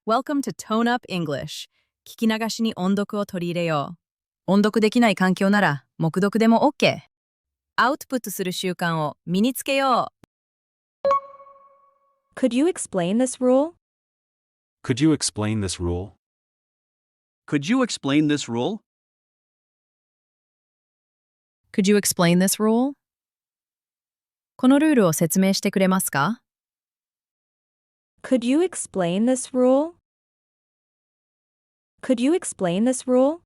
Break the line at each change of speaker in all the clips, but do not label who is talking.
Welcome to Tone Up English. 聞き流しに音読を取り入れよう。音読できない環境なら、黙読でも OK。アウトプットする習慣を身につけよう。
Could you explain this rule?
Could you explain this rule?
Could you explain this rule?
Could you explain this rule? このルールを説明してくれますか？
Could you explain this rule? Could you explain this rule?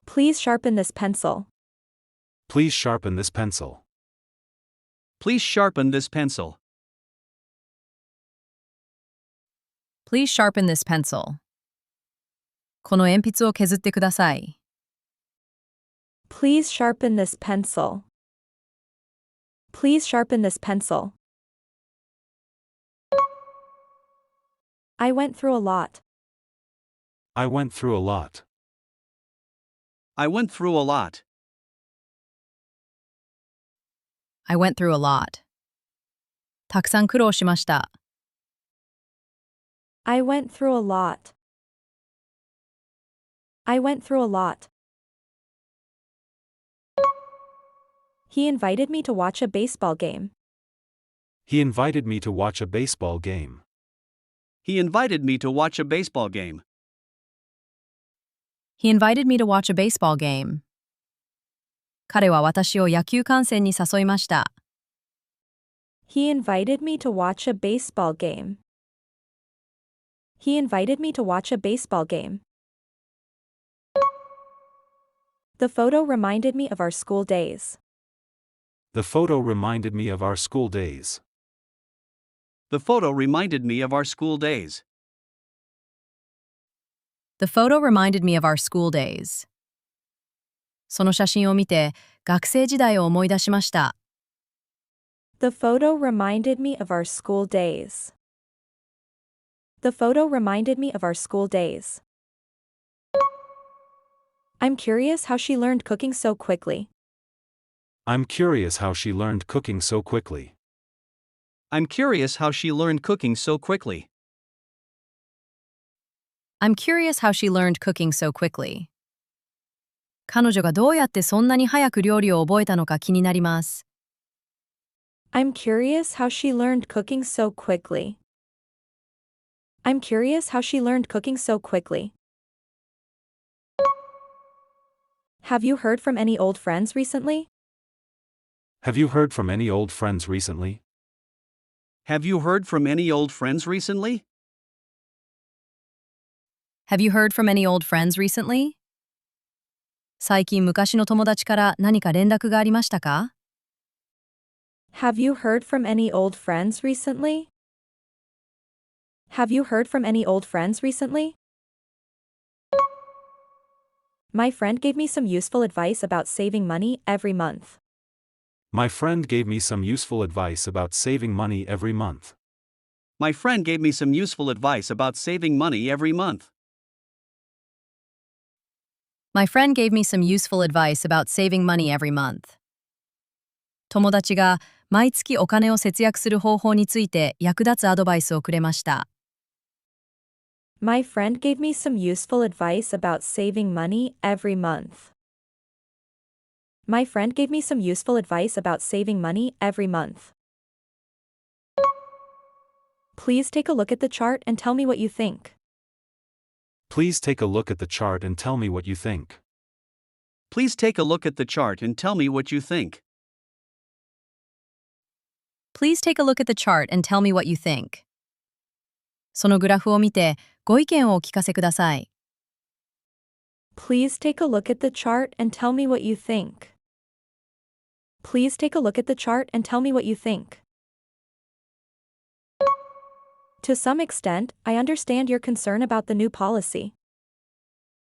Please sharpen this pencil.
Please sharpen this pencil.
Please sharpen this pencil.
Please sharpen this pencil. この鉛筆を削ってください。
Please sharpen this pencil. Please sharpen this pencil. I went through a lot.
I went through a lot.
I went through a lot.
I went through a lot. たくさん苦労しました。
I went through a lot. I went through a lot. He invited me to watch a baseball game.
He invited me to watch a baseball game.
He invited me to watch a baseball game.
He invited me to watch a baseball game. 彼は私を野球観戦に誘いました。
He invited me to watch a baseball game. He invited me to watch a baseball game. The photo reminded me of our school days.
The photo reminded me of our school days.
The photo reminded me of our school days.
The photo reminded me of our school days. その写真を見て、学生時代を思い出しました。
The photo reminded me of our school days. The photo reminded me of our school days. I'm curious how she learned cooking so quickly.
I'm curious how she learned cooking so quickly.
I'm curious how she learned cooking so quickly.
I'm curious how she learned cooking so quickly. 彼女がどうやってそんなに早く料理を覚えたのか気になります。
I'm curious how she learned cooking so quickly. I'm curious how she learned cooking so quickly. Have you heard from any old friends recently?
Have you heard from any old friends recently?
Have you heard from any old friends recently?
Have you heard from any old friends recently? 最近昔の友達から何か連絡がありましたか？
Have you heard from any old friends recently? Have you heard from any old friends recently? My friend gave me some useful advice about saving money every month.
My friend gave me some useful advice about saving money every month.
My friend gave me some useful advice about saving money every month.
My friend gave me some useful advice about saving money every month. 友達が毎月お金を節約する方法について役立つアドバイスをくれました。
My friend gave me some useful advice about saving money every month. My friend gave me some useful advice about saving money every month. Please take a look at the chart and tell me what you think.
Please take a look at the chart and tell me what you think.
Please take a look at the chart and tell me what you think.
Please take a look at the chart and tell me what you think. そのグラフを見てご意見をお聞かせください。
Please take a look at the chart and tell me what you think. Please take a look at the chart and tell me what you think. To some extent, I understand your concern about the new policy.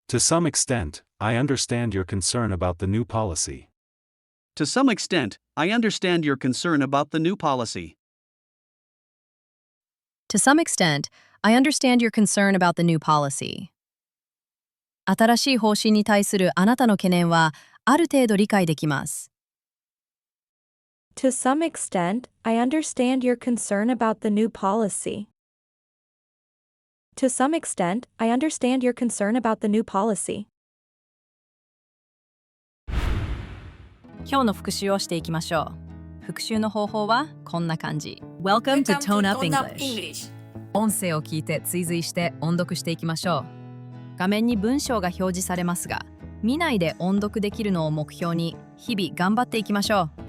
To some extent, I understand your concern about the new policy.
To some extent, I understand your concern about the new policy.
To some extent, I understand your concern about the new policy. 新しい方針に対するあなたの懸念はある程度理解できます。
To some extent, I understand your concern about the new policy. To some extent, I understand your concern about the new policy.
今日の復習をしていきましょう。復習の方法はこんな感じ。Welcome to Tone Up English。音声を聞いて追随して音読していきましょう。画面に文章が表示されますが、見ないで音読できるのを目標に日々頑張っていきましょう。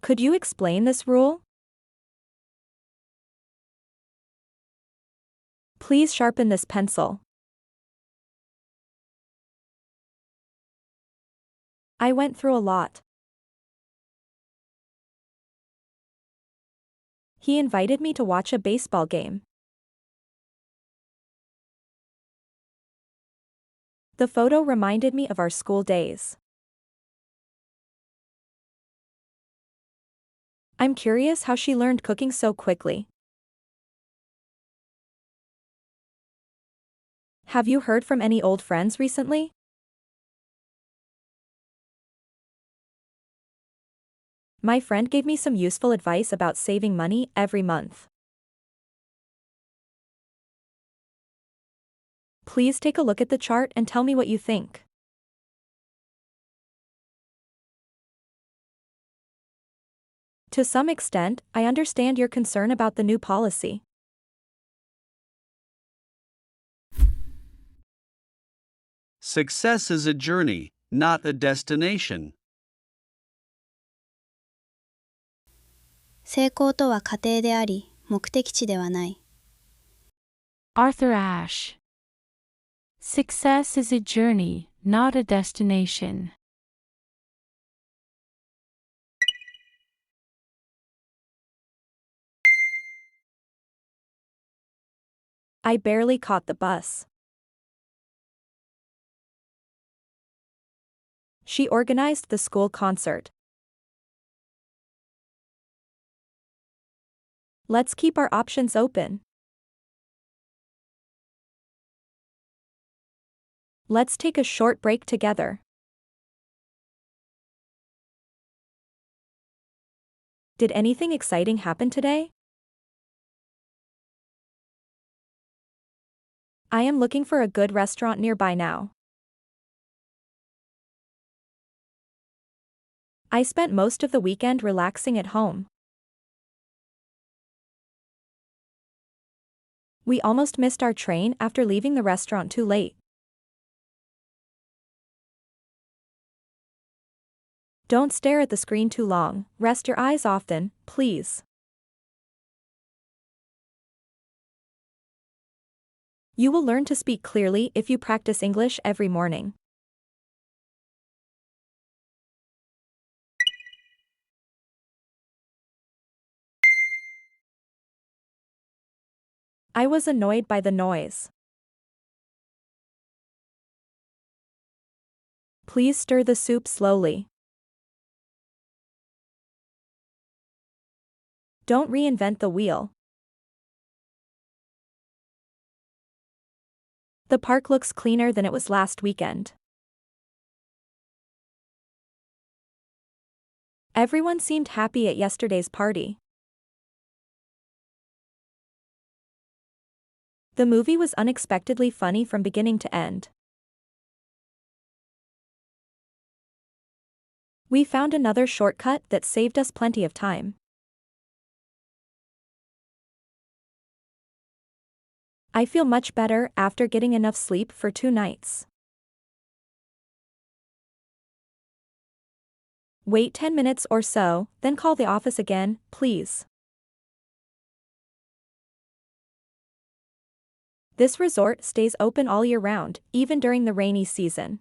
Could you explain this rule? Please sharpen this pencil. I went through a lot. He invited me to watch a baseball game. The photo reminded me of our school days. I'm curious how she learned cooking so quickly. Have you heard from any old friends recently? My friend gave me some useful advice about saving money every month. Please take a look at the chart and tell me what you think. To some extent, I understand your concern about the new policy.
Success is a journey, not a destination.
成功とは過程であり、目的地ではない。
Arthur Ashe. Success is a journey, not a destination.
I barely caught the bus. She organized the school concert. Let's keep our options open. Let's take a short break together. Did anything exciting happen today? I am looking for a good restaurant nearby now. I spent most of the weekend relaxing at home. We almost missed our train after leaving the restaurant too late. Don't stare at the screen too long, rest your eyes often, please. You will learn to speak clearly if you practice English every morning. I was annoyed by the noise. Please stir the soup slowly. Don't reinvent the wheel. The park looks cleaner than it was last weekend. Everyone seemed happy at yesterday's party. The movie was unexpectedly funny from beginning to end. We found another shortcut that saved us plenty of time. I feel much better after getting enough sleep for 2 nights. Wait 10 minutes or so, then call the office again, please. This resort stays open all year round, even during the rainy season.